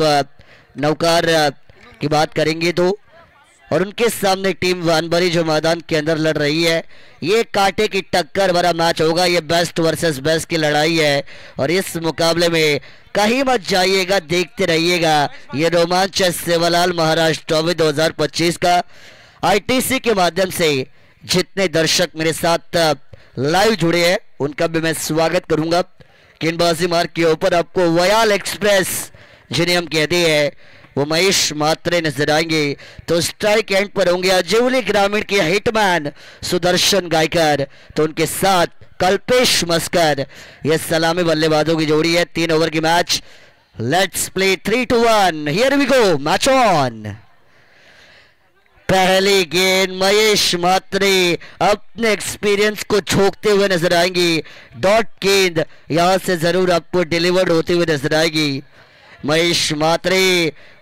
आप नौकार की बात करेंगे तो, और उनके सामने टीम वानबरी जो मैदान के अंदर लड़ रही है। ये कांटे की टक्कर भरा मैच होगा, ये बेस्ट वर्सेस बेस्ट की लड़ाई है और इस मुकाबले में कहीं मत जाइएगा, देखते रहिएगा। ये रोमांच है सेवालाल महाराज ट्रॉफी 2025 का। आईटीसी के माध्यम से जितने दर्शक मेरे साथ लाइव जुड़े हैं उनका भी मैं स्वागत करूंगा। गेंदबाजी मार्ग के ऊपर आपको वयाल एक्सप्रेस जिन्हें हम कहते हैं वो महेश मात्रे नजर आएंगे। तो स्ट्राइक एंड पर होंगे अजौली ग्रामीण के हिटमैन सुदर्शन गायकर, तो उनके साथ कल्पेश मस्कर। यह सलामी बल्लेबाजों की जोड़ी है। 3 ओवर की match. Let's play 3-2-1, here we go, match on. पहली गेंद महेश मात्रे अपने एक्सपीरियंस को झोंकते हुए नजर आएंगी। डॉट गेंद यहां से जरूर आपको डिलीवर्ड होती हुई नजर आएगी। महेश मात्रे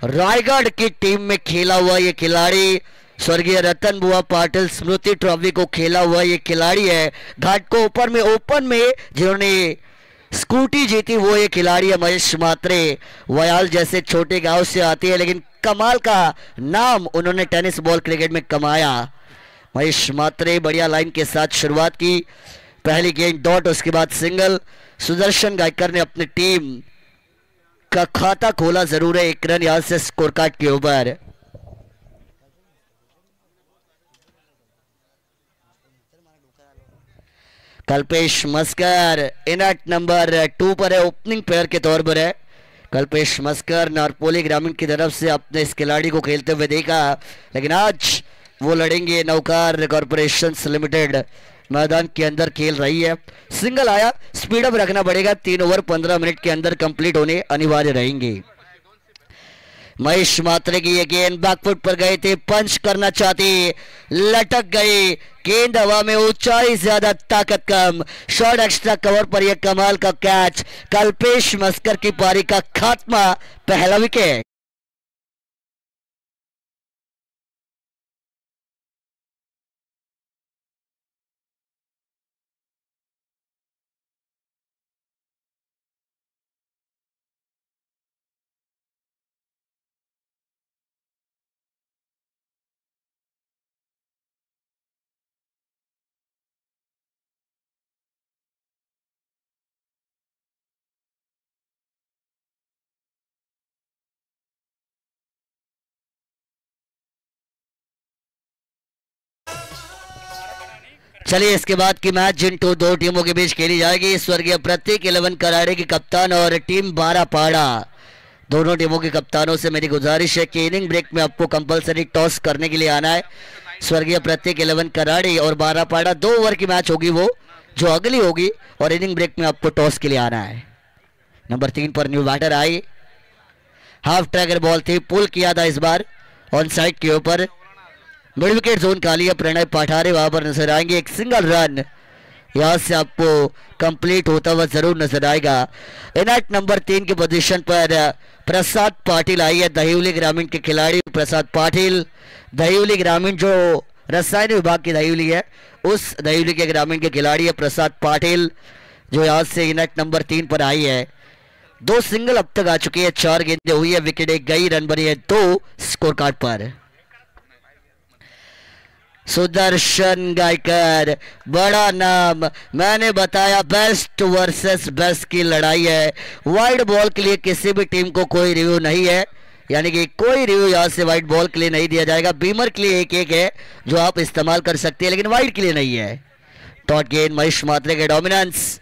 रायगढ़ की टीम में खेला हुआ ये खिलाड़ी, स्वर्गीय रतन बुआ पाटिल स्मृति ट्रॉफी को खेला हुआ ये खिलाड़ी है। घाट को ऊपर में ओपन में जिन्होंने स्कूटी जीती वो ये खिलाड़ी है महेश मात्रे। वयाल जैसे छोटे गांव से आती है लेकिन कमाल का नाम उन्होंने टेनिस बॉल क्रिकेट में कमाया। महेश मात्रे बढ़िया लाइन के साथ शुरुआत की। पहली गेंद डॉट, उसके बाद सिंगल। सुदर्शन गायकर ने अपनी टीम का खाता खोला जरूर है। 1 रन यहां से स्कोर कार्ड के ऊपर। कल्पेश मस्कर इनट नंबर 2 पर है, ओपनिंग प्लेयर के तौर पर है। कल्पेश मस्कर नारपोली ग्रामीण की तरफ से अपने इस खिलाड़ी को खेलते हुए देखा, लेकिन आज वो लड़ेंगे नौकार कॉर्पोरेशन लिमिटेड मैदान के अंदर खेल रही है। सिंगल आया, स्पीड अप रखना पड़ेगा। 3 ओवर 15 मिनट के अंदर कंप्लीट होने अनिवार्य रहेंगे। महेश मात्रे की ये गेंद बैकफुट पर गए थे, पंच करना चाहते, लटक गए। गेंद हवा में, ऊंचाई ज्यादा ताकत कम। शॉर्ट एक्स्ट्रा कवर पर यह कमाल का कैच। कल्पेश मस्कर की पारी का खात्मा, पहला विकेट। चलिए इसके बाद की मैच जिन 2 टीमों के बीच खेली जाएगी, स्वर्गीय प्रतीक 11 कराड़े की कप्तान और टीम 12 पाड़ा। दोनों टीमों के कप्तानों से मेरी गुजारिश है कि इनिंग ब्रेक में आपको कंपलसरी टॉस करने के लिए आना है। स्वर्गीय प्रतीक 11 कराड़े और 12 पाड़ा 2 ओवर की मैच होगी वो जो अगली होगी, और इनिंग ब्रेक में आपको टॉस के लिए आना है। नंबर 3 पर न्यू बैटर आई, हाफ ट्रैकर बॉल थी, पुल किया था इस बार ऑन साइड के ऊपर। मिड विकेट जोन खाली है, प्रणय पाठारे वहां पर नजर आएंगे। एक सिंगल रन यहां से आपको कंप्लीट होता हुआ जरूर नजर आएगा। इनट नंबर 3 की पोजीशन पर प्रसाद पाटिल आई है, दहिवली ग्रामीण के खिलाड़ी प्रसाद पाटिल। दहिवली ग्रामीण जो रसायन विभाग की दहिवली है, उस दहिवली के ग्रामीण के खिलाड़ी है प्रसाद पाटिल, जो यहां से इनट नंबर 3 पर आई है। 2 सिंगल अब तक आ चुकी है, 4 गेंदें हुई है, विकेट 1 गई, रन बनी है 2 स्कोर कार्ड पर। सुदर्शन गायकर बड़ा नाम, मैंने बताया बेस्ट वर्सेस बेस्ट की लड़ाई है। वाइड बॉल के लिए किसी भी टीम को कोई रिव्यू नहीं है, यानी कि कोई रिव्यू यहां से वाइड बॉल के लिए नहीं दिया जाएगा। बीमर के लिए एक है जो आप इस्तेमाल कर सकते हैं, लेकिन वाइड के लिए नहीं है। डॉट गेंद महेश मात्रे के डोमिनेंस।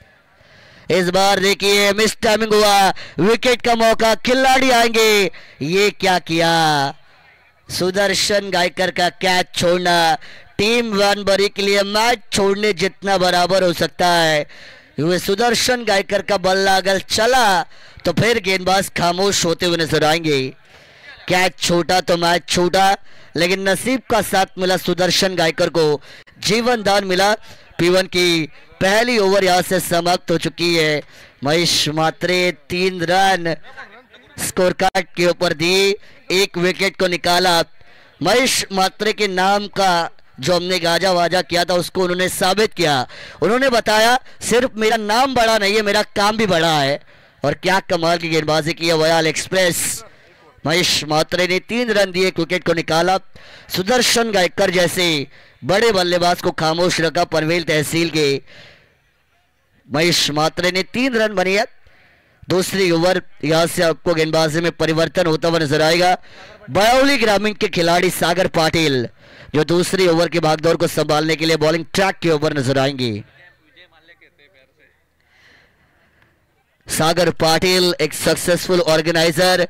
इस बार देखिए मिस टाइमिंग हुआ, विकेट का मौका, खिलाड़ी आएंगे। ये क्या किया, सुदर्शन गायकर का कैच छोड़ना टीम वानबरी के लिए मैच छोड़ने जितना बराबर हो सकता है। ये सुदर्शन गायकर का बल्ला अगर चला तो फिर गेंदबाज खामोश होते हुए नजर आएंगे। कैच छोटा तो मैच छूटा, लेकिन नसीब का साथ मिला सुदर्शन गायकर को, जीवन दान मिला। P1 की पहली ओवर यहां से समाप्त हो चुकी है। महेश मात्रे 3 रन स्कोर कार्ड के ऊपर दी, 1 विकेट को निकाला। महेश मात्रे के नाम का जो हमने गाजा वाजा किया था उसको उन्होंने साबित किया। उन्होंने बताया सिर्फ मेरा नाम बड़ा नहीं है, मेरा काम भी बड़ा है। और क्या कमाल की गेंदबाजी की है वयाल एक्सप्रेस। महेश मात्रे ने 3 रन दिए, विकेट को निकाला। सुदर्शन गायकर जैसे बड़े बल्लेबाज को खामोश रखा पनवेल तहसील के महेश मात्रे ने 3 रन बनाए। दूसरी ओवर यहां से आपको गेंदबाजी में परिवर्तन होता हुआ नजर आएगा। बड़ौली ग्रामीण के खिलाड़ी सागर पाटिल जो दूसरी ओवर की भागदौड़ को संभालने के लिए बॉलिंग ट्रैक के ऊपर नजर आएंगे। सागर पाटिल एक सक्सेसफुल ऑर्गेनाइजर,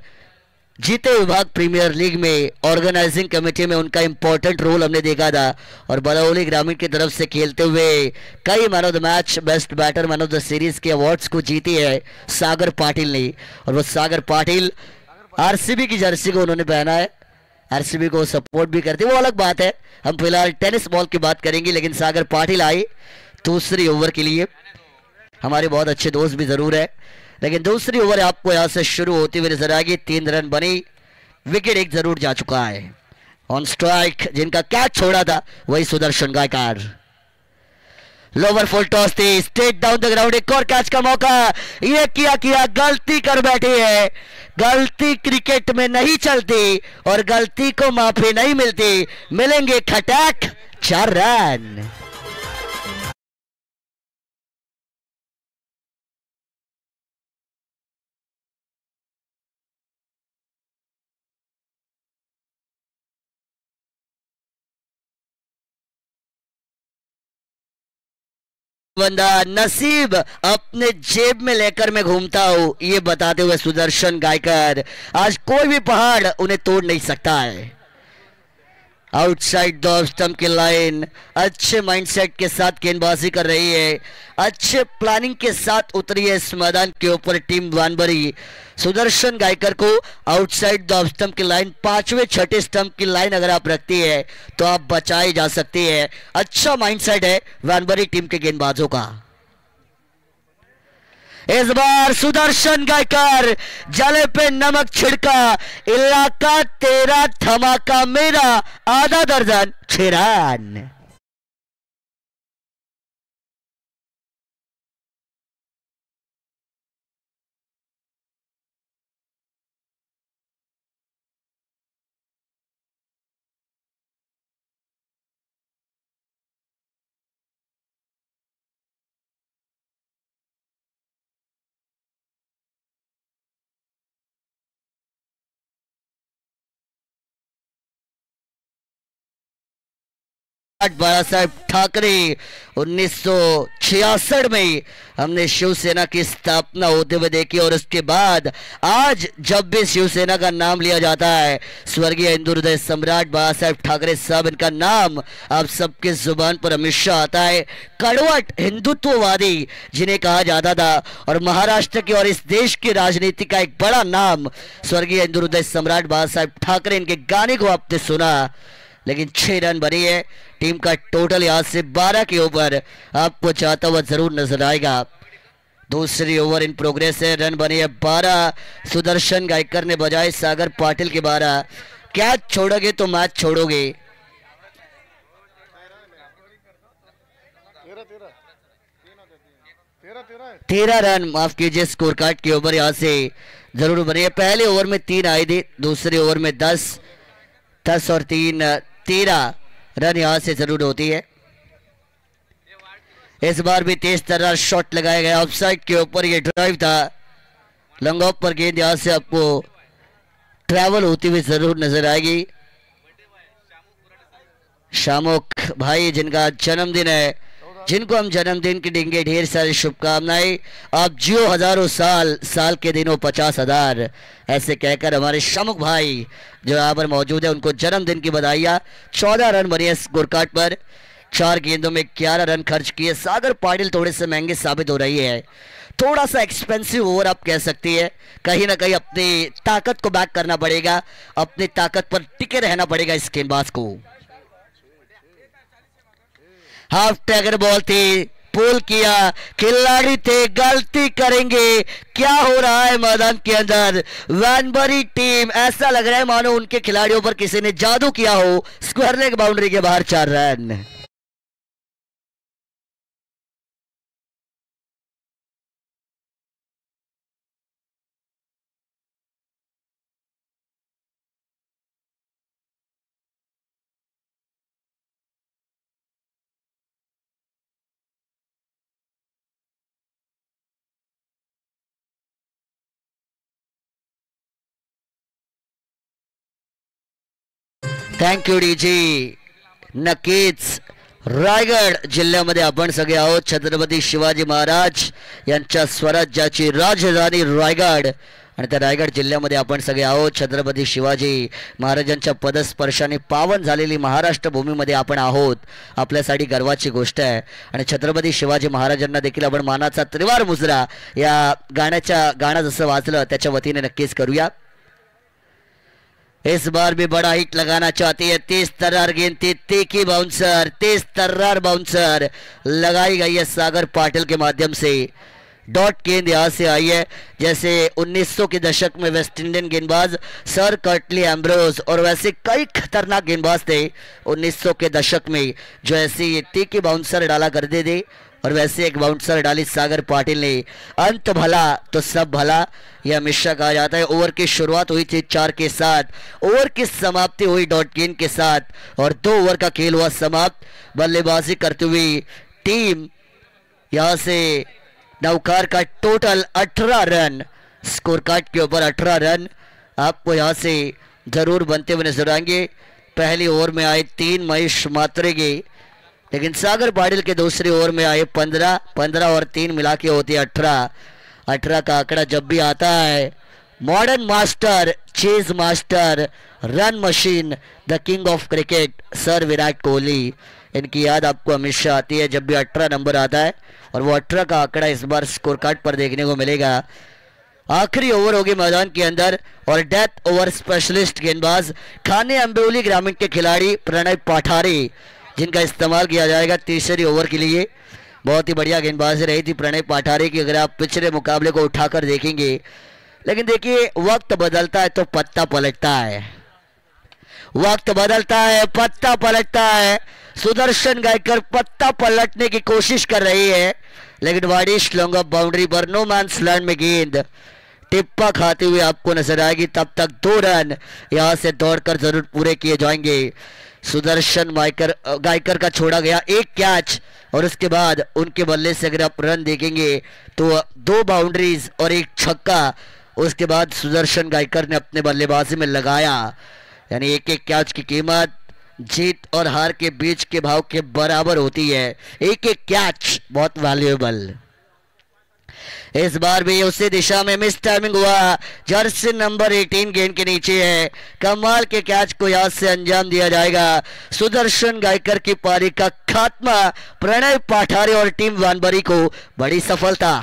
जीते विभाग प्रीमियर लीग में ऑर्गेनाइजिंग कमेटी में उनका इंपॉर्टेंट रोल हमने देखा था और बरौली ग्रामीण की तरफ से खेलते हुए कई man of the match, best batter, man of the series के अवार्ड्स को जीती है सागर पाटिल ने। और वो सागर पाटिल आरसीबी की जर्सी को उन्होंने पहना है, आरसीबी को सपोर्ट भी करते, वो अलग बात है। हम फिलहाल टेनिस बॉल की बात करेंगे, लेकिन सागर पाटिल आए दूसरी ओवर के लिए। हमारे बहुत अच्छे दोस्त भी जरूर है, लेकिन दूसरी ओवर आपको यहां से शुरू होती हुई नजर आएगी। 3 रन बनी, विकेट एक जरूर जा चुका है। ऑन स्ट्राइक जिनका कैच छोड़ा था वही सुदर्शन गायकार। लोअर फुल टॉस थी, स्ट्रेट डाउन द ग्राउंड, एक और कैच का मौका। ये किया गलती कर बैठे है। गलती क्रिकेट में नहीं चलती और गलती को माफी नहीं मिलती। मिलेंगे खटैक 4 रन। बंदा नसीब अपने जेब में लेकर मैं घूमता हूं, ये बताते हुए सुदर्शन गायकर आज कोई भी पहाड़ उन्हें तोड़ नहीं सकता है। आउटसाइड द स्टंप की लाइन, अच्छे माइंडसेट के साथ गेंदबाजी कर रही है, अच्छे प्लानिंग के साथ उतरी है इस मैदान के ऊपर टीम वानबरी। सुदर्शन गायकर को आउटसाइड द स्टंप की लाइन, 5वें 6ठे स्टंप की लाइन अगर आप रखती है तो आप बचाई जा सकती है। अच्छा माइंडसेट है वानबरी टीम के गेंदबाजों का। इस बार सुदर्शन गायकर जले पे नमक छिड़का, इलाका तेरा धमाका मेरा, आधा दर्जन 6 रन। बाला साहेब ठाकरे 1966 में हमने शिवसेना की स्थापना होते हुए देखी और उसके बाद आज जब भी शिवसेना का नाम लिया जाता है, स्वर्गीय हिंदू हृदय सम्राट बाला साहेब ठाकरे साहब, इनका नाम आप सबके जुबान पर हमेशा आता है। कड़वट हिंदुत्ववादी जिन्हें कहा जाता था और महाराष्ट्र की और इस देश की राजनीति का एक बड़ा नाम स्वर्गीय हिंदू हृदय सम्राट बाला साहेब ठाकरे, इनके गाने को आपने सुना। लेकिन 6 रन बनी है, टीम का टोटल यहां से 12 के ऊपर आपको चाहता हुआ जरूर नजर आएगा। दूसरी ओवर इन प्रोग्रेस है, रन बने है 12। सुदर्शन गायकर ने बजाए सागर पाटिल के 12। कैच छोड़ोगे तो मैच छोड़ोगे। 13 रन माफ कीजिए स्कोर कार्ड के ओवर यहां से जरूर बने। पहले ओवर में 3 आए थे, दूसरे ओवर में 10 और 3 13 रन यहां से जरूर होती है। इस बार भी तेज तर्रार शॉट लगाया गया, ऑफसाइड के ऊपर ये ड्राइव था। लॉन्ग ऑफ पर गेंद यहां से आपको ट्रैवल होती हुई जरूर नजर आएगी। शामुक भाई जिनका जन्मदिन है, जिनको हम जन्मदिन की देंगे ढेर सारी शुभकामनाएं। आप जियो हजारों साल, साल के दिनों 50,000, ऐसे कहकर हमारे शामुक भाई जो यहाँ पर मौजूद है उनको जन्मदिन की बधाइयाँ। 14 रन बने स्कोर कार्ड पर, 4 गेंदों में 11 रन खर्च किए। सागर पाटिल थोड़े से महंगे साबित हो रही है, थोड़ा सा एक्सपेंसिव ओवर आप कह सकती है। कहीं ना कहीं अपनी ताकत को बैक करना पड़ेगा, अपनी ताकत पर टिके रहना पड़ेगा इस गेंदबाज को। हाफ टैगर बॉल थी, पुल किया, खिलाड़ी थे, गलती करेंगे। क्या हो रहा है मैदान के अंदर? वानबरी टीम ऐसा लग रहा है मानो उनके खिलाड़ियों पर किसी ने जादू किया हो। स्क्वायर लेग बाउंड्री के बाहर 4 रन। थँक्यू डीजी. नक्कीच रायगड जिल्ह्यामध्ये आपण सगळे आहोत. छत्रपती शिवाजी महाराज यांच्या स्वराज्याची राजधानी रायगड आणि त्या रायगड जिल्ह्यामध्ये आपण सगळे आहोत. छत्रपती शिवाजी महाराजांच्या पदस्पर्शाने पावन झालेली महाराष्ट्र भूमीमध्ये आपण आहोत. आपल्यासाठी गर्वाची गोष्ट आहे. आणि छत्रपती शिवाजी महाराजांना देखील आपण मानाचा त्रिवार मुजरा या गाणं जसं वाचलं त्याच्या वतीने नक्कीच करूया. इस बार भी बड़ा हिट लगाना चाहती है. तेज तर्रार गेंद तीखी बाउंसर, तेज तर्रार बाउंसर लगाई गई है सागर पाटिल के माध्यम से. डॉट गेंद यहाँ से आई है. जैसे 1900 के दशक में वेस्ट इंडियन गेंदबाज सर कर्टली एम्ब्रोज और वैसे कई खतरनाक गेंदबाज थे 1900 के दशक में जो ऐसी तीखी बाउंसर डाला करते थे. और वैसे एक बाउंसर डाली सागर पाटिल ने. अंत भला तो सब भला, यह हमेशा कहा जाता है. ओवर की शुरुआत हुई थी 4 के साथ, ओवर की समाप्ति हुई डॉट गेंद के साथ और 2 ओवर का खेल हुआ समाप्त. बल्लेबाजी करती हुई टीम यहां से नौकार का टोटल 18 रन, स्कोर कार्ड के ऊपर 18 रन आपको यहां से जरूर बनते हुए नजर आएंगे. पहली ओवर में आए 3 महेश मात्रे के, लेकिन सागर पाटिल के दूसरी ओवर में आए 15 और 3 मिला के होती है 18 का आंकड़ा जब भी आता है. Modern master, chase master, run machine, the king of cricket sir Virat Kohli, इनकी याद आपको हमेशा आती है जब भी 18 नंबर आता है. और वो 18 का आंकड़ा इस बार स्कोर कार्ड पर देखने को मिलेगा. आखिरी ओवर होगी मैदान के अंदर और डेथ ओवर स्पेशलिस्ट गेंदबाज खाने अंबेवली ग्रामीण के खिलाड़ी प्रणय पाठारे, जिनका इस्तेमाल किया जाएगा तीसरी ओवर के लिए. बहुत ही बढ़िया गेंदबाजी रही थी प्रणय पाठारे की अगर आप पिछले मुकाबले को उठाकर देखेंगे. लेकिन देखिए वक्त बदलता है तो पत्ता पलटता है, वक्त बदलता है पत्ता पलटता है. सुदर्शन गायकर पत्ता पलटने की कोशिश कर रही है लेकिन वाडिश लॉन्ग ऑफ बाउंड्री पर नो मैंस लैंड में गेंद टिप्पा खाते हुए आपको नजर आएगी. तब तक 2 रन यहां से दौड़कर जरूर पूरे किए जाएंगे. सुदर्शन गायकर का छोड़ा गया 1 कैच और उसके बाद उनके बल्ले से अगर आप रन देखेंगे तो 2 बाउंड्रीज और 1 छक्का उसके बाद सुदर्शन गायकर ने अपने बल्लेबाजी में लगाया. यानी 1-1 कैच की कीमत जीत और हार के बीच के भाव के बराबर होती है. 1-1 कैच बहुत वैल्यूएबल. इस बार भी उसी दिशा में मिस टाइमिंग हुआ. जर्सी नंबर 18 गेंद के नीचे है. कमाल के कैच को यहां से अंजाम दिया जाएगा. सुदर्शन गायकर की पारी का खात्मा प्रणय पाठारे और टीम वानबरी को बड़ी सफलता.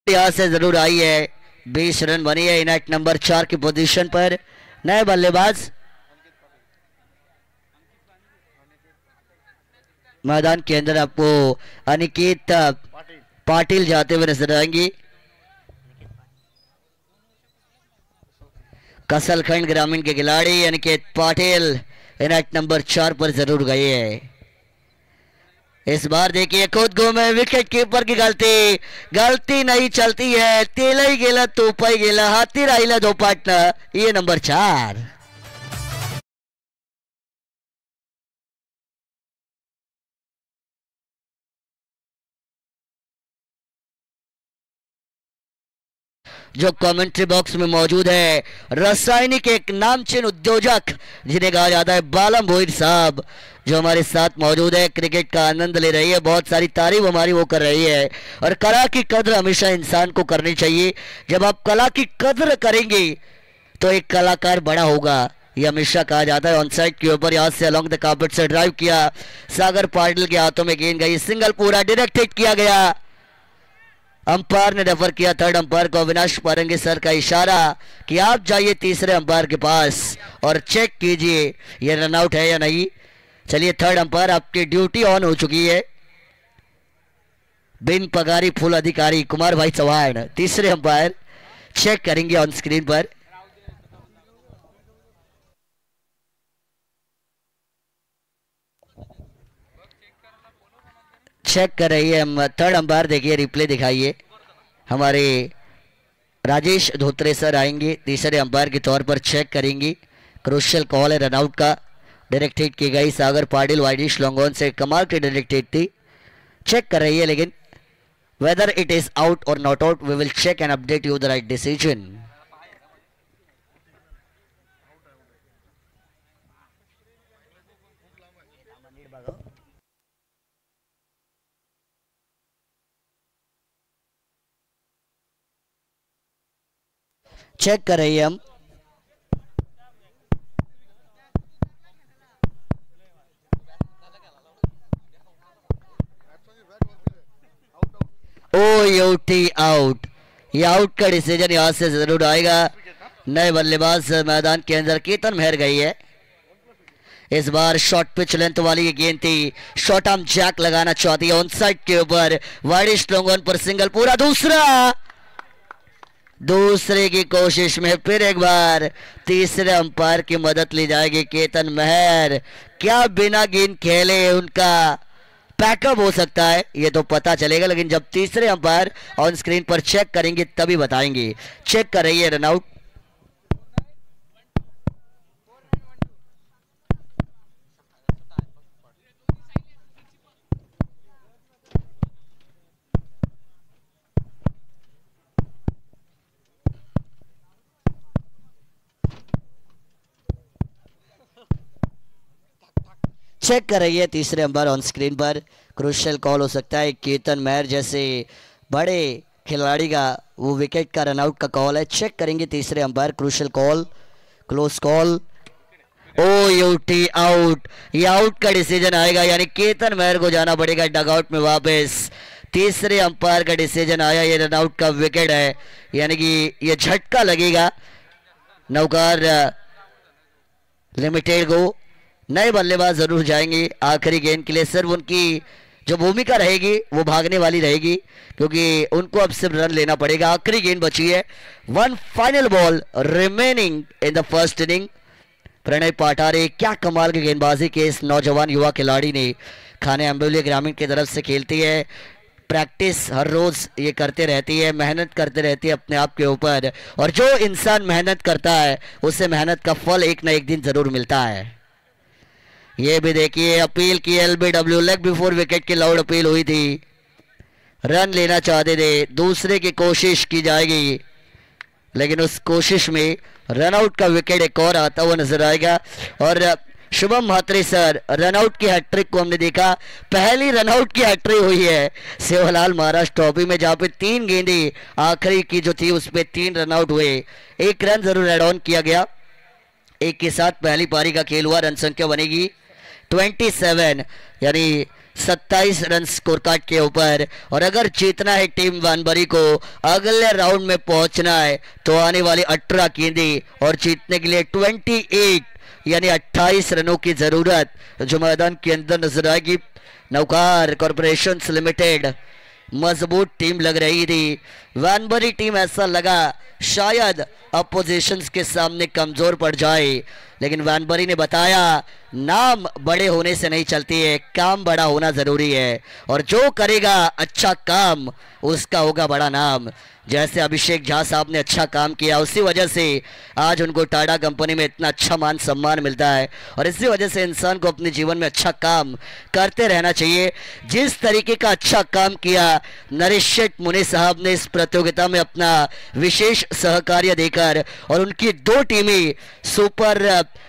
यहां से जरूर आई है. 20 रन बनी है. इनएट नंबर 4 की पोजीशन पर नए बल्लेबाज मैदान के अंदर आपको अनिकेत पाटिल जाते हुए नजर आएंगे. कसलखंड ग्रामीण के खिलाड़ी अनिकेत पाटिल इनएट नंबर 4 पर जरूर गए हैं. इस बार देखिए खुद गो में विकेट कीपर की गलती नहीं चलती है. तेलही गेला तोपाई गेला हाती राहिला 2 पार्टनर. ये नंबर 4. जो कमेंट्री बॉक्स में मौजूद है रासायनिक एक नामचीन उद्योजक जिन्हें कहा जाता है बालम भोईर साहब, जो हमारे साथ मौजूद है, क्रिकेट का आनंद ले रही है. बहुत सारी तारीफ हमारी वो कर रही है. और कला की कद्र हमेशा इंसान को करनी चाहिए. जब आप कला की कद्र करेंगे तो एक कलाकार बड़ा होगा, ये हमेशा कहा जाता है. ऑन साइड के ऊपर यहाँ से अलॉन्ग द कार्पेट से ड्राइव किया. सागर पाटिल के हाथों में गेंद गई. सिंगल पूरा डायरेक्ट हिट किया गया. अंपायर ने रेफर किया थर्ड अंपायर को अविनाश पारंगी सर का इशारा कि आप जाइए तीसरे अंपायर के पास और चेक कीजिए ये रन आउट है या नहीं। चलिए थर्ड अंपायर आपकी ड्यूटी ऑन हो चुकी है। बिन पगारी फुल अधिकारी कुमार भाई चौहान तीसरे अंपायर चेक करेंगे ऑन स्क्रीन पर। चेक कर रही है हम थर्ड अंपायर। देखिए रिप्ले दिखाइए। हमारे राजेश धोत्रे सर आएंगे तीसरे अंपायर के तौर पर चेक करेंगे। क्रूशियल कॉल है रन आउट का। डायरेक्ट हिट की गई सागर पाटिल वाइडिश लॉन्गॉन से कमाल की डायरेक्ट हिट थी। चेक कर रही है लेकिन whether it is out or not out we will check and update you the right decision. Check कर रही है हम। O U T out. ये आउट का डिसीजन यहां से जरूर आएगा। नए बल्लेबाज मैदान के अंदर केतन मेहर गई है। इस बार शॉर्ट पिच लेंथ वाली ये गेंद थी। शॉर्ट आर्म जैक लगाना चाहती है ऑन साइड के ऊपर। Widish long on per single पूरा दूसरे की कोशिश में फिर एक बार तीसरे अंपायर की मदद ली जाएगी। केतन मेहर क्या बिना गेंद खेले उनका पैकअप हो सकता है ये तो पता चलेगा, लेकिन जब तीसरे अंपायर ऑन स्क्रीन पर चेक करेंगे तभी बताएंगे। चेक कर रही है रन आउट। चेक कर रही है तीसरे umpire on screen per. Crucial call हो सकता है। केतन मेहर जैसे बड़े खिलाड़ी का वो विकेट का रनआउट का कॉल है। चेक करेंगे तीसरे umpire. Crucial call close call. OUT out. ये आउट का डिसीजन आएगा यानी केतन मेहर को जाना पड़ेगा डगआउट में वापस। तीसरे अंपायर का डिसीजन आया। ये रनआउट का विकेट है यानी कि ये झटका लगेगा नवकार लिमिटेड को। नए बल्लेबाज जरूर जाएंगे आखिरी गेंद के लिए। सिर्फ उनकी जो भूमिका रहेगी वो भागने वाली रहेगी क्योंकि उनको अब सिर्फ रन लेना पड़ेगा। आखिरी गेंद बची है। One final ball remaining in the first inning. Pranay Pathare क्या कमाल की गेंदबाजी के इस नौजवान युवा खिलाड़ी ने। खाने अम्बोली ग्रामीण की तरफ से खेलती है। प्रैक्टिस हर रोज ये करते रहती है, मेहनत करते रहती है अपने आप के ऊपर, और जो इंसान मेहनत करता है उसे मेहनत का फल एक ना एक दिन जरूर मिलता है। ये भी देखिए अपील की एलबीडब्ल्यू लेग बिफोर विकेट की लाउड अपील हुई थी। रन लेना चाहते थे, दूसरे की कोशिश की जाएगी लेकिन उस कोशिश में रनआउट का विकेट एक और आता हुआ नजर आएगा। और शुभम म्हात्रे सर रनआउट की हैट्रिक को हमने देखा। पहली रनआउट की हैट्रिक हुई है सेवालाल महाराष्ट्र ट्रॉफी में जहां पे 3 गेंदें आखिरी की जो थी उस पे 3 रनआउट हुए। 1 रन जरूर एड ऑन किया गया। 1 के साथ पहली पारी का खेल हुआ। रन संख्या बनेगी 27 यानी 27 रन स्कोर कार्ड के ऊपर। और अगर जीतना है टीम वानबरी को, अगले राउंड में पहुंचना है तो आने वाली 18 गेंदें और जीतने के लिए 28 यानी 28 रनों की जरूरत जो मैदान के अंदर नजर आएगी। नवकार कॉर्पोरेशन लिमिटेड मजबूत टीम लग रही थी। वानबरी टीम ऐसा लगा शायद अपोजिशन के सामने कमजोर पड़ जाए, लेकिन वानबरी ने बताया नाम बड़े होने से नहीं चलती है, काम बड़ा होना जरूरी है और जो करेगा अच्छा काम उसका होगा बड़ा नाम। जैसे अभिषेक झा साहब ने अच्छा काम किया उसी वजह से आज उनको टाटा कंपनी में इतना अच्छा मान सम्मान मिलता है और इसी वजह से इंसान को अपने जीवन में अच्छा काम करते रहना चाहिए। जिस तरीके का अच्छा काम किया नरेश शेठ मुनि साहब ने इस प्रतियोगिता में अपना विशेष सहकार्य देकर, और उनकी 2 टीमें सुपर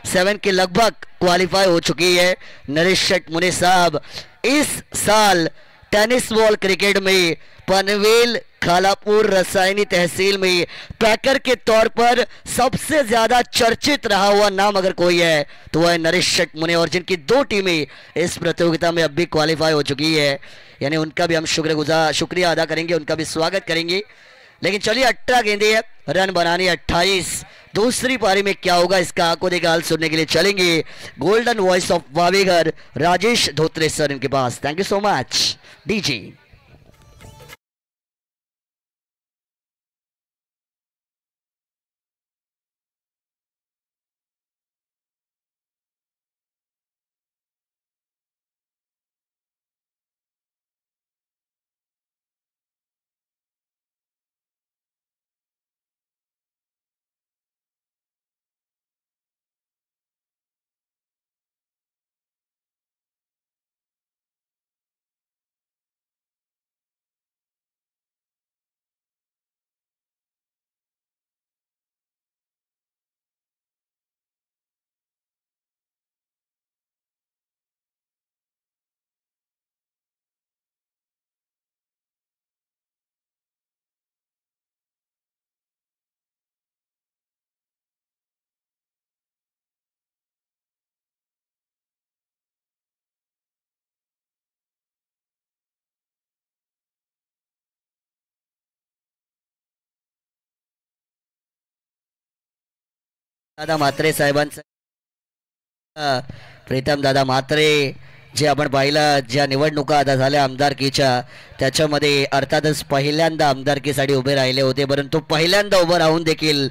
7 के लगभग क्वालिफाई हो चुकी है। नरेश शेठ मुनि साहब इस साल टेनिस बॉल क्रिकेट में पनवेल खालापुर रसायनी तहसील में पैकर के तौर पर सबसे ज्यादा चर्चित रहा हुआ नाम अगर कोई है तो वह है नरेश शटमुने, और जिनकी 2 टीमें इस प्रतियोगिता में अब भी क्वालिफाई हो चुकी है, यानी उनका भी हम शुक्रिया अदा करेंगे, उनका भी स्वागत करेंगे। लेकिन चलिए 18 गेंदे है, रन बनानी 28। दूसरी पारी में क्या होगा इसका आंखों देखा हाल सुनने के लिए चलेंगे golden voice of Waveghar Rajesh Dhotre sir इनके पास। Thank you so much DJ. दादा म्हात्रे साहेबांचं प्रीतम दादा म्हात्रे जे आपण पाहिलं ज्या निवडणुका आता झाल्या आमदारकीच्या त्याच्यामध्ये अर्थातच पहिल्यांदा आमदारकीसाठी उभे राहिले होते, परंतु पहिल्यांदा उभं राहून देखील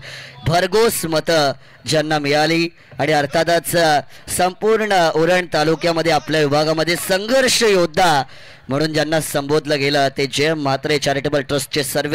भरघोस मतं ज्यांना मिळाली आणि अर्थातच संपूर्ण उरण तालुक्यामध्ये आपल्या विभागामध्ये संघर्ष योद्धा म्हणून ज्यांना संबोधलं गेलं ते जयम म्हात्रे चॅरिटेबल ट्रस्टचे सर्व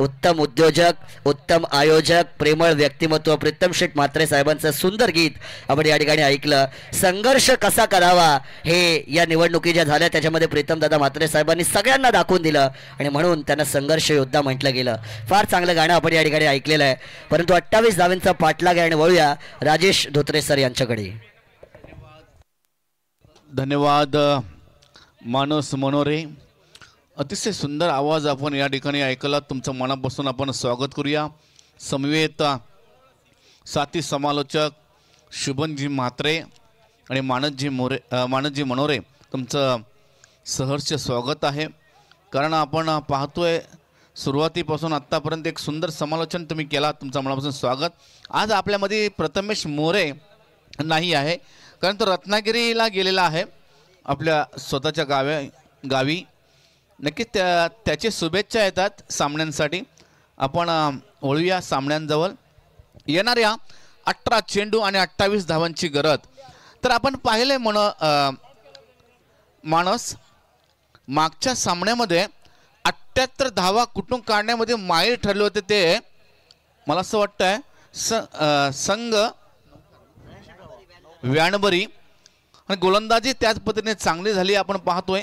उत्तम उद्योजक, उत्तम आयोजक, प्रेमळ व्यक्तिमत्व प्रीतम शेठ म्हात्रे साहेबांचं सुंदर गीत आपण या ठिकाणी ऐकलं। संघर्ष कसा करावा हे या निवडणुकी ज्या झाल्या त्याच्यामध्ये प्रीतम दादा म्हात्रे साहेबांनी सगळ्यांना दाखवून दिलं आणि म्हणून त्यांना संघर्ष योद्धा म्हटलं गेलं। फार चांगलं गाणं आपण या ठिकाणी ऐकलेलं आहे, परंतु 28 धावांचा पाठलाग आहे आणि वळूया राजेश धोत्रे सर यांच्याकडे। धन्यवाद मानस मनोरे, अतिशय सुंदर आवाज आपण या ठिकाणी ऐकला, तुमचं मनापासून आपण स्वागत करूया। समवेत साथी समालोचक शुभनजी म्हात्रे आणि मानसजी मनोरे तुमचं सहर्ष स्वागत आहे, कारण आपण पाहतोय सुरुवातीपासून आत्तापर्यंत एक सुंदर समालोचन तुम्ही केला, तुमचं मनापासून स्वागत। आज आपल्यामध्ये प्रथमेश मोरे नाही आहे, कारण तो रत्नागिरीला गेलेला आहे आपल्या स्वतःच्या गावी। नक्कीच त्याचे शुभेच्छा येतात सामन्यांसाठी। आपण वळूया सामन्यांजवळ। येणाऱ्या 18 चेंडू आणि 28 धावांची गरज तर आपण पाहिले मानस मागच्या सामन्यामध्ये 78 धावा कुठून काढण्यामध्ये माहीर ठरले होते ते मला असं वाटतंय संघ व्यानबरी, आणि गोलंदाजी त्याच पद्धतीने चांगली झाली आपण पाहतोय।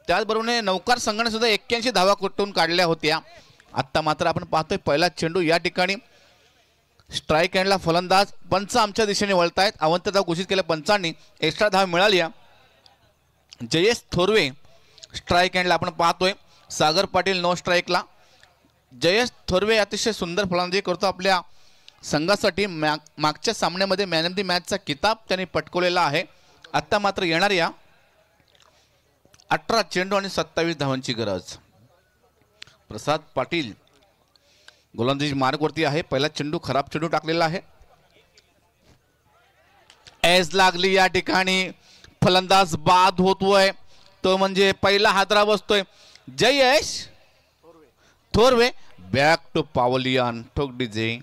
त्याचबरोबर नौकार संघाने सुद्धा 81 धावा कुठून काढल्या होत्या। आता मात्र आपण पाहतोय पहिला चेंडू या ठिकाणी स्ट्राईक एंडला फलंदाज पंच आमच्या दिशेने वळतायत, अवंतधाव घोषित केल्या पंचांनी, एक्स्ट्रा धाव मिळाली। जयेश थोरवे स्ट्राईक एंडला आपण पाहतोय, सागर पाटील नो स्ट्राईकला। जयेश थोरवे अतिशय सुंदर फलंदाजी करतो आपल्या संघासाठी। मागच्या सामन्यामध्ये मॅन ऑफ द मॅचचा किताब त्यांनी पटकवलेला आहे। आता मात्र येणाऱ्या 18 चेंडू आणि 27 धावांची गरज। प्रसाद पाटील गोलंदाजी मार्गवरती आहे, पहिला चेंडू खराब चेंडू टाकलेला आहे, एज लागली या ठिकाणी, फलंदाज बाद होतोय, तो म्हणजे पहिला हादरा बसतोय। जयेश थोरवे बॅक टू पावलियन, ठोक डीजे।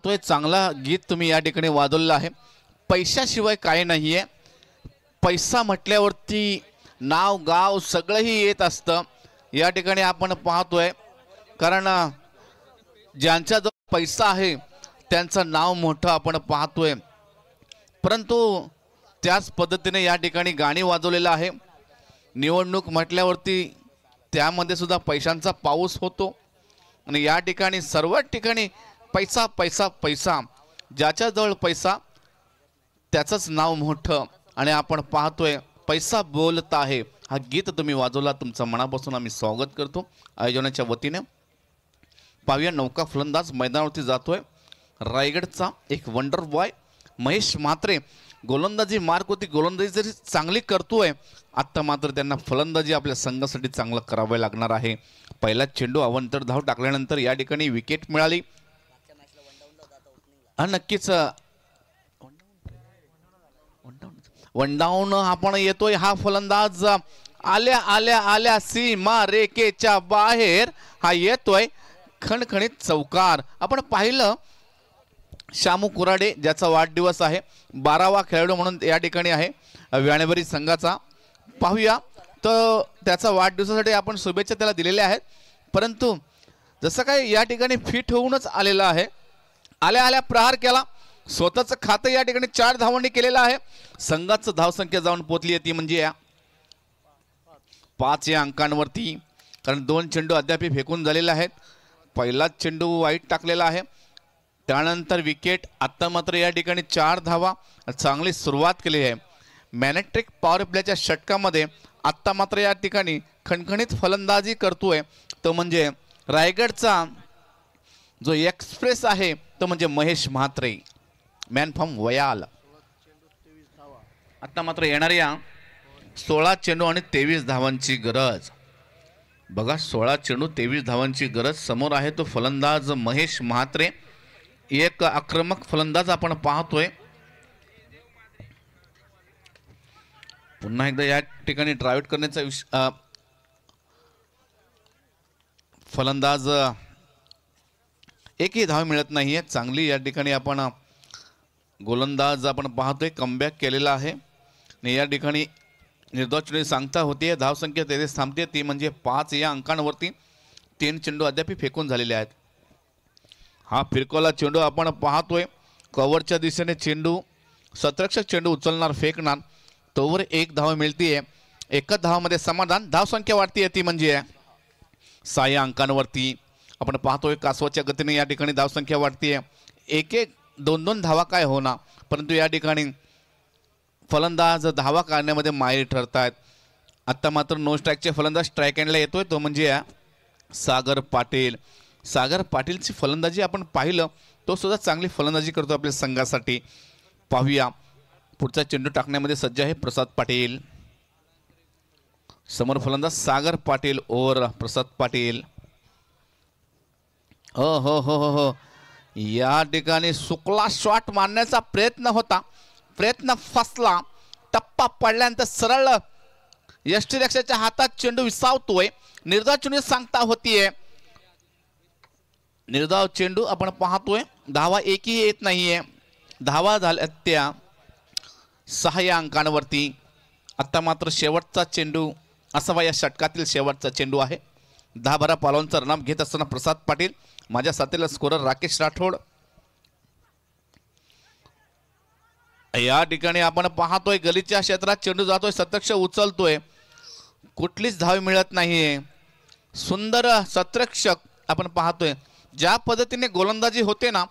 तो एक चांगला गीत तुम्ही या ठिकाणी वाजवलेला आहे। पैशाशिवाय काय नाहीये. पैसा म्हटल्यावरती नाव गाव सगळंही येत असतं. या ठिकाणी आपण पाहतोय कारण ज्यांच्याजवळ पैसा आहे त्यांचं नाव मोठं आपण पाहतोय. परंतु त्याच पद्धतीने या ठिकाणी गाणी वाजवलेलं आहे. निवडणूक म्हटल्यावरती त्यामध्ये सुद्धा पैशांचा पाऊस होतो आणि या ठिकाणी सर्व ठिकाणी पैसा पैसा पैसा. ज्याच्याजवळ पैसा त्याचंच नाव मोठं. आणि आपण पाहतोय पैसा बोलत आहे हा गीत तुम्ही वाजवला, तुमचं मनापासून आम्ही स्वागत करतो आयोजनाच्या वतीने. पाहूया नौका फलंदाज मैदानावरती जातोय. रायगडचा एक वंडर बॉय महेश म्हात्रे. गोलंदाजी मार्क होती, गोलंदाजी जरी चांगली करतोय आत्ता मात्र त्यांना फलंदाजी आपल्या संघासाठी चांगलं करावे लागणार आहे. पहिला चेंडू अवंतर धाव टाकल्यानंतर या ठिकाणी विकेट मिळाली. नक्कीच वन डाऊन आपण येतोय. हा फलंदाज आल्या आल्या आल्या सीमा रेखेच्या बाहेर हा येतोय. खणखणीत चौकार. आपण पाहिलं शामू कुराडे ज्याचा वाढदिवस आहे, 12वा खेळाडू म्हणून या ठिकाणी आहे व्याणेबरी संघाचा. पाहूया तर त्याचा वाढदिवसासाठी आपण शुभेच्छा त्याला दिलेल्या आहेत. परंतु जसं काय या ठिकाणी फिट होऊनच आलेला आहे. आल्या आल्या प्रहार केला. स्वतःचं खातं या ठिकाणी 4 धावांनी केलेलं आहे. संघाचं धावसंख्या जाऊन पोचली आहे ती म्हणजे 5 या अंकांवरती. कारण 2 चेंडू अद्याप फेकून झालेले आहेत. पहिलाच चेंडू वाईट टाकलेला आहे, त्यानंतर विकेट. आत्ता मात्र या ठिकाणी 4 धावा. चांगली सुरुवात केली आहे. मॅनेट्रिक पॉवर प्लेच्या षटकामध्ये आत्ता मात्र या ठिकाणी खणखणीत फलंदाजी करतोय तो म्हणजे रायगडचा जो एक्सप्रेस आहे तो म्हणजे महेश म्हात्रे, मॅन फ्रॉम वयाल. आता मात्र येणाऱ्या 16 चेंडू आणि 23 धावांची गरज. बघा 16 चेंडू 23 धावांची गरज. समोर आहे तो फलंदाज महेश म्हात्रे. एक आक्रमक फलंदाज आपण पाहतोय. पुन्हा एकदा या ठिकाणी ड्राईव्ह करण्याचा फलंदाज एकही धाव मिळत नाहीये. चांगली या ठिकाणी आपण गोलंदाज आपण पाहतोय कमबॅक केलेला आहे. आणि या ठिकाणी निर्धाव सांगता होती धावसंख्या तेथेच थांबते ती म्हणजे 5 या अंकांवरती. 3 चेंडू अद्याप फेकून झालेले आहेत. हा फिरकवला चेंडू आपण पाहतोय कव्हरच्या दिशेने चेंडू. सतरक्षक चेंडू उचलणार फेकणार तोवर 1 धाव मिळतीये. 1 धावामध्ये समाधान. धावसंख्या वाढतीये ती म्हणजे 6 या अंकांवरती. आपण पाहतोय कासवाच्या गतीने या ठिकाणी धावसंख्या वाढतीये. 1-1 2-2 धावा काय होणार, परंतु या ठिकाणी फलंदाज धावा काढण्यामध्ये माहिर ठरतायत. आत्ता मात्र नो स्ट्राईकचे फलंदाज स्ट्राईक एंडला येतोय तो म्हणजे सागर पाटील. सागर पाटीलची फलंदाजी आपण पाहिलं, तो सुद्धा चांगली फलंदाजी करतो आपल्या संघासाठी. पाहूया पुढचा चेंडू टाकण्यामध्ये सज्ज आहे प्रसाद पाटील. समोर फलंदाज सागर पाटील ओव्हर प्रसाद पाटील. हो हो हो हो हो या ठिकाणी सुकला शॉट मारण्याचा प्रयत्न होता, प्रयत्न फसला. टप्पा पडल्यानंतर सरळ यष्टीरक्षकाच्या हातात चेंडू विसावतोय. निर्धाव चेंडू सांगता होतीये. निर्धाव चेंडू आपण पाहतोय. धावा एकही येत नाहीये. धावा झाल्या त्या 6 या अंकांवरती. आता मात्र शेवटचा चेंडू असावा या षटकातील शेवटचा चेंडू आहे. 10-12 पालांचा रनअप घेत असताना प्रसाद पाटील. माझ्या साथीला स्कोरर राकेश राठोड. या ठिकाणी आपण पाहतोय गलीच्या क्षेत्रात चेंडू जातोय, सतर्क्ष उचलतोय, कुठलीच धाव मिळत नाहीये. सुंदर सतरक्षक आपण पाहतोय. ज्या पद्धतीने गोलंदाजी होते ना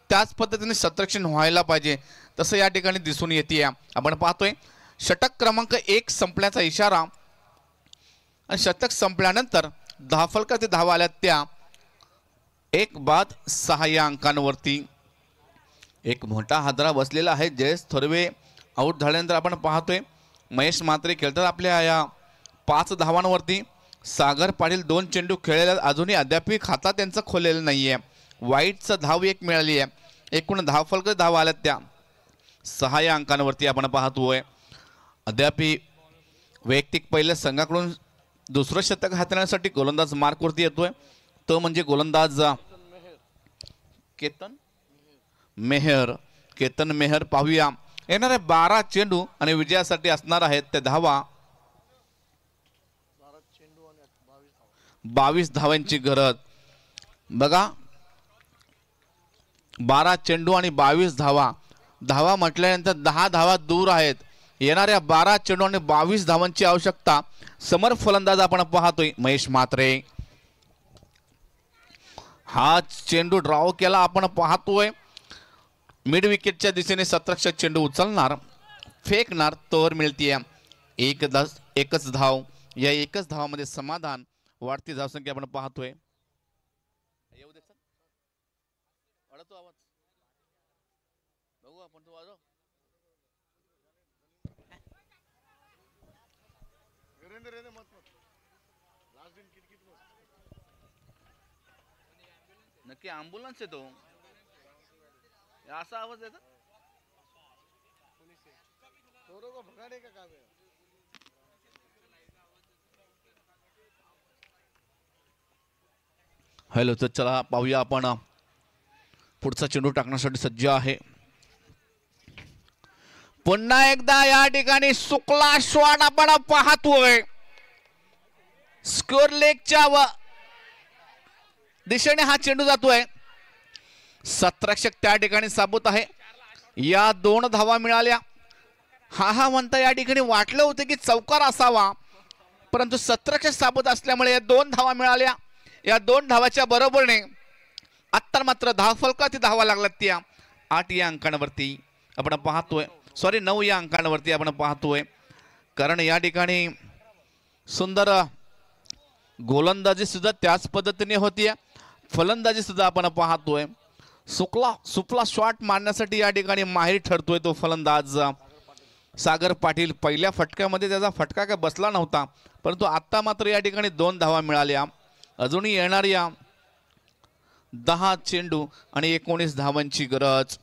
त्याच पद्धतीने सतरक्षण व्हायला पाहिजे तसं या ठिकाणी दिसून येते. आपण पाहतोय षटक क्रमांक 1 संपण्याचा इशारा. आणि षटक संपल्यानंतर धावफलकाचे धावा आल्या त्या 1 बाद 6 या अंकांवरती. एक मोठा हादरा बसलेला आहे. जयेश थोरवे आऊट झाल्यानंतर आपण पाहतोय महेश म्हात्रे खेळतात आपल्या या 5 धावांवरती. सागर पाटील 2 चेंडू खेळलेला अजूनही अद्याप खाता त्यांचं खोललेलं नाहीये. वाईटचं धाव 1 मिळाली आहे. एकूण धावफलक धावा आल्यात त्या 6 या अंकांवरती आपण पाहतोय. अद्याप वैयक्तिक पहिल्या संघाकडून दुसरं शतक हाताळण्यासाठी गोलंदाज मार्कवरती येतोय तो म्हणजे गोलंदाज केतन मेहर. पाहूया येणारे 12 चेंडू आणि विजयासाठी असणार आहेत त्या धावा 22 धावांची गरज. बघा 12 चेंडू आणि 22 धावा. धावा म्हटल्यानंतर 10 धावा दूर आहेत. येणाऱ्या 12 चेंडू आणि 22 धावांची आवश्यकता. समर फलंदाज आपण पाहतोय महेश म्हात्रे. हा चेंडू ड्रॉ केला आपण पाहतोय. मिड विकेटच्या दिशेने सतरक्षक चेंडू उचलणार फेकणार तर मिळतीये एकच धाव. या एकच धावामध्ये समाधान. वाढती धावसंख्या आपण पाहतोय. येऊ दे सर अडतो आवाज बघू आपण तो वाजव नक्की ॲम्ब्युलन्स येतो असा आवाज येतो. हॅलो तर चला पाहूया आपण पुढचा चेंडू टाकण्यासाठी सज्ज आहे. पुन्हा एकदा या ठिकाणी सुकला शॉट आपण पाहतोय. स्कोर लेगच्या दिशेने हा चेंडू जातोय. सतरक्षक त्या ठिकाणी साबूत आहे. या 2 धावा मिळाल्या. हा म्हणता या ठिकाणी वाटलं होतं की चौकार असावा परंतु सतरक्षक साबूत असल्यामुळे या 2 धावा मिळाल्या. या 2 धावाच्या बरोबरीने आत्ता मात्र धावफलकावरती धावा लागल्यात त्या 8 या अंकांवरती आपण पाहतोय. 9 या अंकांवरती आपण पाहतोय. कारण या ठिकाणी सुंदर गोलंदाजी सुद्धा त्याच पद्धतीने होतीये. फलंदाजी सुद्धा आपण पाहतोय. सुपला शॉट मारण्यासाठी या ठिकाणी माहीर ठरतोय तो फलंदाज सागर पाटील. पहिल्या फटक्यामध्ये त्याचा फटका काय बसला नव्हता परंतु आता मात्र या ठिकाणी 2 धावा मिळाल्या. अजूनही येणाऱ्या 10 चेंडू आणि 19 धावांची गरज.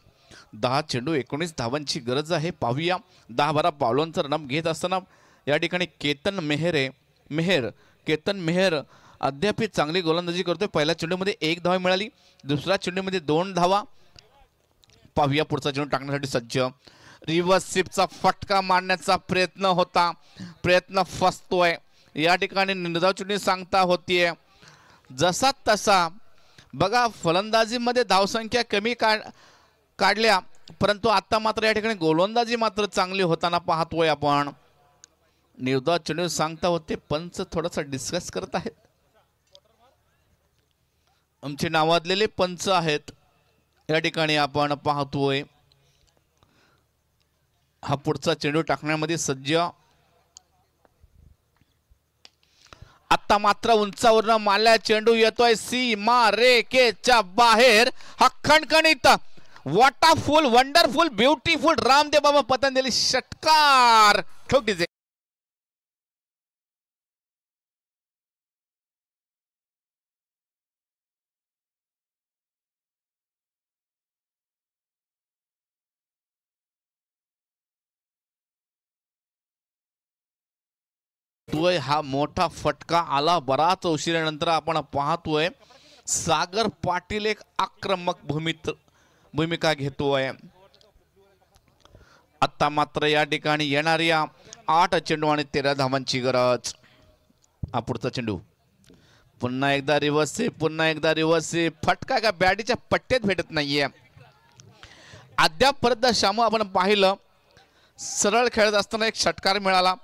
10 चेंडू 19 धावांची गरज आहे. पाहूया 10-12 पावलांचा रन घेत असताना या ठिकाणी केतन मेहर अद्याप चांगली गोलंदाजी करतोय. पहिल्या चेंडूमध्ये 1 धावा मिळाली. दुसऱ्या चेंडूमध्ये 2 धावा. पाहूया पुढचा चेंडू टाकण्यासाठी सज्ज. रिव्हर्स स्वीपचा फटका मारण्याचा प्रयत्न होता. प्रयत्न फसतोय. या ठिकाणी निर्धाव चेंडू सांगता होतीये जसा तसा. बघा फलंदाजीमध्ये धावसंख्या कमी काढल्या परंतु आता मात्र या ठिकाणी गोलंदाजी मात्र चांगली होताना पाहतोय आपण. निर्धाव चेंडू सांगता होते. पंच थोडासा डिस्कस करत आहेत. आमचे नावाजलेले पंच आहेत या ठिकाणी आपण पाहतोय. हा पुढचा चेंडू टाकण्यामध्ये सज्ज. आता मात्र उंचावरून मारल्या चेंडू येतोय सीमा रेखेच्या बाहेर. हा खणखणीत वॉटरफुल वंडरफुल ब्युटिफुल रामदेव बाबा पतंजली षटकार. ठोक डीजे. हा मोठा फटका आला बराच उशिरानंतर आपण पाहतोय. सागर पाटील एक आक्रमक भूमिका घेतोय. आता मात्र या ठिकाणी येणाऱ्या 8 चेंडू आणि 13 धावांची गरज. हा पुढचा चेंडू पुन्हा एकदा रिव्हर्स. फटका का बॅटीच्या पट्ट्यात भेटत नाहीये. अद्याप शामू आपण पाहिलं सरळ खेळत असताना एक षटकार मिळाला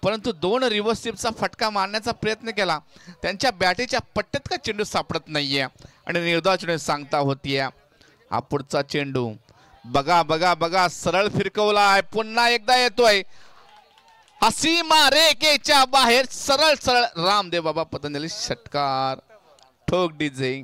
परंतु 2 रिव्हर्स स्वीपचा फटका मारण्याचा प्रयत्न केला. त्यांच्या बॅटीच्या पट्ट्यात का चेंडू सापडत नाहीये आणि निर्धाव चेंडू सांगता होतीये. हा पुढचा चेंडू बघा सरळ फिरकवलाय. पुन्हा एकदा येतोय सीमा रेखेच्या बाहेर. सरळ रामदेव बाबा पतंजली षटकार. ठोक डीजे.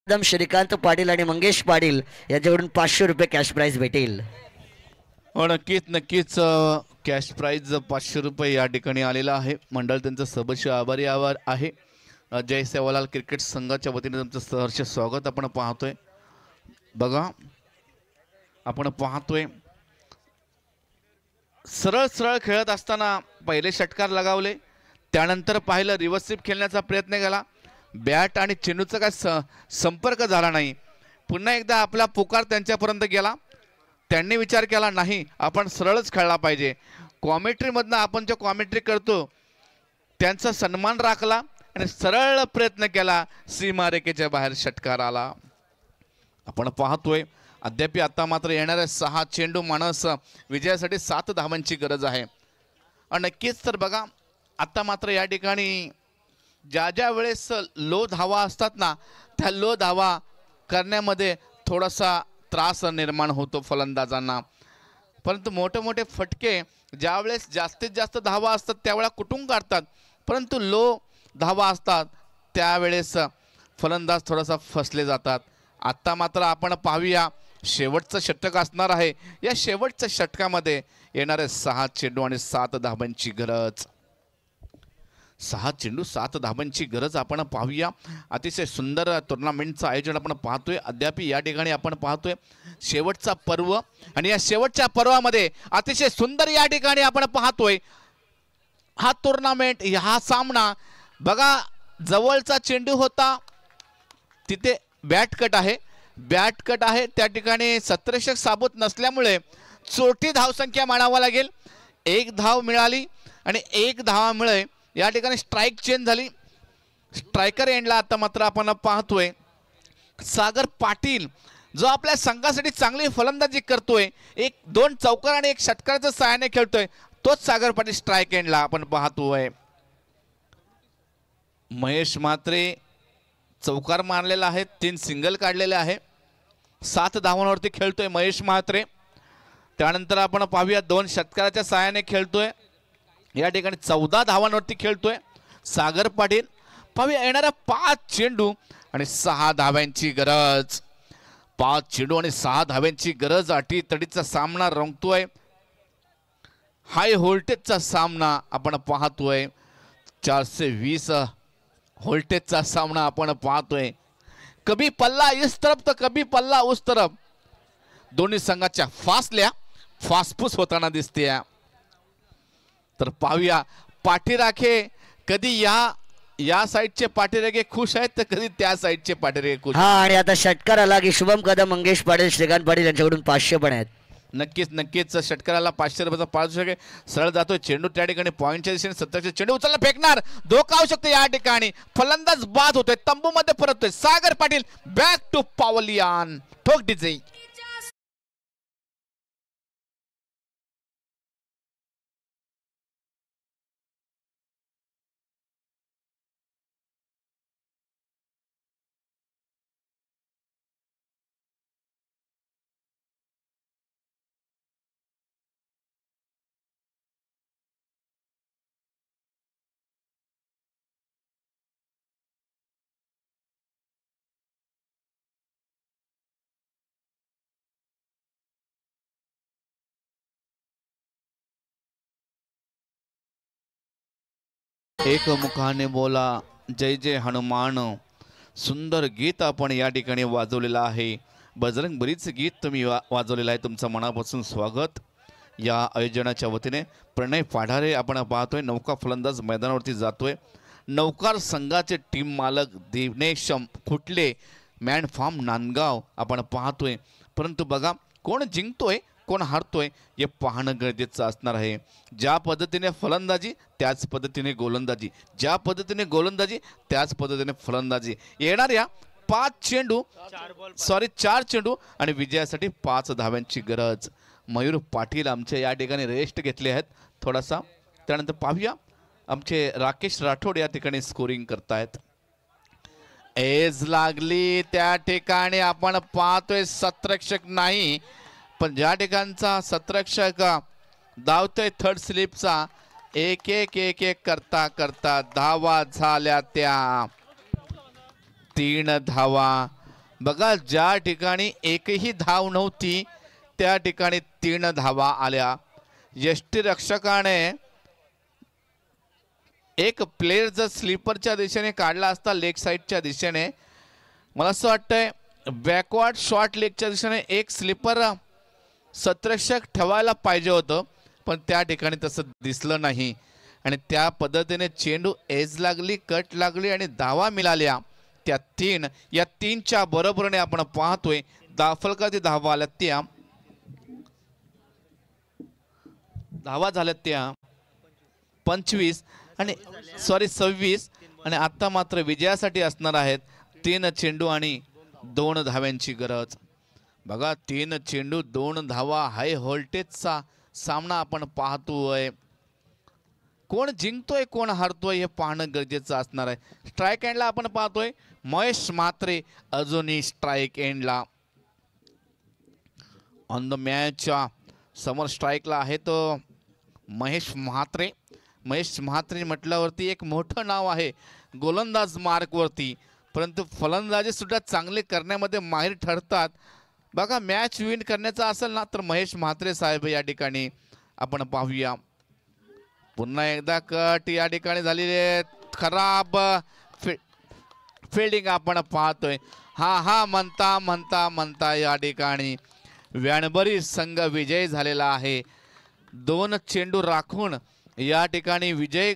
एकदम श्रीकांत पाटील आणि मंगेश पाटील यांच्याकडून 500 रुपये कॅश प्राइज भेटेल. हो नक्कीच कॅश प्राइज 500 रुपये या ठिकाणी आलेला आहे. मंडळ त्यांचं सबसे आभारी आहे. जय सेवालाल क्रिकेट संघाच्या वतीने तुमचं सहर्ष स्वागत आपण पाहतोय. बघा आपण पाहतोय सरळ खेळत असताना पहिले षटकार लगावले, त्यानंतर पाहिलं रिव्हर्स स्वीप खेळण्याचा प्रयत्न केला, बॅट आणि चेंडूचा काय संपर्क झाला नाही. पुन्हा एकदा आपला पुकार त्यांच्यापर्यंत गेला, त्यांनी विचार केला नाही आपण सरळच खेळला पाहिजे. कॉमेंट्रीमधनं आपण जो कॉमेंट्री करतो त्यांचा सन्मान राखला आणि सरळ प्रयत्न केला, सीमारेखेच्या बाहेर षटकार आला. आपण पाहतोय अद्याप आता मात्र येणाऱ्या 6 चेंडू माणस विजयासाठी 7 धावांची गरज आहे. आणि नक्कीच तर बघा आता मात्र या ठिकाणी ज्या वेळेस लो धावा असतात ना, त्या लो धावा करण्यामध्ये थोडासा त्रास निर्माण होतो फलंदाजांना. परंतु मोठे फटके ज्यावेळेस जास्तीत जास्त धावा असतात त्यावेळेला कुठून काढतात, परंतु लो धावा असतात त्यावेळेस फलंदाज थोडासा फसले जातात. आत्ता मात्र आपण पाहूया शेवटचं षटक असणार आहे. या शेवटच्या षटकामध्ये येणारे 6 चेंडू आणि 7 धाबांची गरज. 6 चेंडू 7 धाबांची गरज आपण पाहूया. अतिशय सुंदर टुर्नामेंटचं आयोजन आपण पाहतोय. अद्याप या ठिकाणी आपण पाहतोय शेवटचा पर्व आणि या शेवटच्या पर्वामध्ये अतिशय सुंदर या ठिकाणी आपण पाहतोय हा टुर्नामेंट, हा सामना. बघा जवळचा चेंडू होता तिथे बॅट कट आहे त्या ठिकाणी सत्रक्षक साबूत नसल्यामुळे चोटी धावसंख्या मानावा लागेल. 1 धाव मिळाली आणि 1 धावामुळे या ठिकाणी स्ट्राइक चेंज झाली. स्ट्रायकर एंडला आता मात्र आपण पाहतोय सागर पाटील जो आपल्या संघासाठी चांगली फलंदाजी करतोय, 1-2 चौकार आणि 1 षटकाराच्या सहाय्याने खेळतोय, तोच सागर पाटील स्ट्राइक एंडला आपण पाहतोय. महेश म्हात्रे चौकार मारलेला आहे, 3 सिंगल काढलेले आहे, 7 धावांवरती खेळतोय महेश म्हात्रे. त्यानंतर आपण पाहूया 2 षटकाराच्या सहाय्याने खेळतोय, या ठिकाणी 14 धावांवरती खेळतोय सागर पाटील. पाहूया येणाऱ्या 5 चेंडू आणि 6 धाव्यांची गरज. 5 चेंडू आणि 6 धाव्यांची गरज. अटीतडीचा सामना रंगतोय, हाय व्होल्टेजचा सामना आपण पाहतोय, 420 व्होल्टेजचा सामना आपण पाहतोय. कभी पल्ला इस तरफ तर कभी पल्ला उस तरफ. दोन्ही संघाच्या फासफूस होताना दिसते. तर पाहूया पाठीराखे कधी या साइडचे पाठीराखे खुश आहेत तर कधी त्या साइडचे पाठीराखे खुश. हा आणि आता षटकार आला की शुभम कदम, मंगेश पाटील, श्रीकांत पाटील यांच्याकडून 500 पण आहेत. नक्कीच षटकाराला 500 रुपयाचा पारितोषिक सरळ जातोय. चेंडू त्या ठिकाणी पॉईंटच्या दिशेने 17 चेंडू उचलला, फेकणार, धोका होऊ शकतो या ठिकाणी. फलंदाज बाद होतोय, तंबू मध्ये परततोय. सागर पाटील बॅक टू पावलियान, ठोक डीजे. एक मुखाने बोला जय जय हनुमान. सुंदर गीत आपण या ठिकाणी वाजवलेलं आहे. बजरंग बलीचं गीत तुम्ही वाजवलेलं आहे. तुमचं मनापासून स्वागत. या आयोजनाच्या वतीने प्रणय पाढारे आपण पाहतोय, नौका फलंदाज मैदानावरती जातोय. नौकार संघाचे टीम मालक दिनेश खुटले, मॅन फार्म नांदगाव आपण पाहतोय. परंतु बघा कोण जिंकतोय कोण हारतोय हे पाहणं गरजेचं असणार आहे. ज्या पद्धतीने फलंदाजी त्याच पद्धतीने गोलंदाजी, ज्या पद्धतीने गोलंदाजी त्याच पद्धतीने फलंदाजी. येणाऱ्या 4 चेंडू आणि विजयासाठी 5 धाव्यांची गरज. मयूर पाटील आमचे या ठिकाणी रेस्ट घेतले आहेत थोडासा. त्यानंतर पाहूया आमचे राकेश राठोड या ठिकाणी स्कोरिंग करतायत. एज लागली त्या ठिकाणी आपण पाहतोय सत्रक्षक नाही, पण ज्या ठिकाणचा सत्रक्षक धावतोय थर्ड स्लिपचा, एक एक करता करता धावा झाल्या त्या 3 धावा. बघा ज्या ठिकाणी एकही धाव नव्हती त्या ठिकाणी 3 धावा आल्या. यष्टीरक्षकाने एक प्लेयर जर स्लीपरच्या दिशेने काढला असता लेग साईडच्या दिशेने, मला असं वाटतंय बॅकवर्ड शॉर्ट लेगच्या दिशेने एक स्लीपर सतरक्षक ठेवायला पाहिजे होतं, पण त्या ठिकाणी तसं दिसलं नाही आणि त्या पद्धतीने चेंडू एज लागली, कट लागली आणि धावा मिळाल्या त्या 3. या 3च्या बरोबरीने आपण पाहतोय दाफलकाची धावा आल्या त्या धावा झाल्या त्या 25 आणि 26 आणि आता मात्र विजयासाठी असणार आहेत 3 चेंडू आणि 2 धाव्यांची गरज. बघा 3 चेंडू 2 धावा, हाय व्होल्टेजचा सामना आपण पाहतोय. कोण जिंकतोय कोण हारतोय हे पाहणं गरजेचं असणार आहे. स्ट्राईक एंडला आपण पाहतोय महेश म्हात्रे अजूनही स्ट्राईक एंडला. ऑन द मॅचच्या समोर स्ट्राईकला आहे तो महेश म्हात्रे. महेश म्हात्रे म्हटल्यावरती एक मोठं नाव आहे गोलंदाज मार्कवरती, परंतु फलंदाजी सुद्धा चांगले करण्यामध्ये माहीर ठरतात. बघा मॅच विन करण्याचा असेल ना तर महेश म्हात्रे साहेब या ठिकाणी आपण पाहूया. पुन्हा एकदा कट या ठिकाणी झालेले खराब फिल्डिंग आपण पाहतोय. हा म्हणता म्हणता म्हणता या ठिकाणी व्यानबरी संघ विजय झालेला आहे. 2 चेंडू राखून या ठिकाणी विजय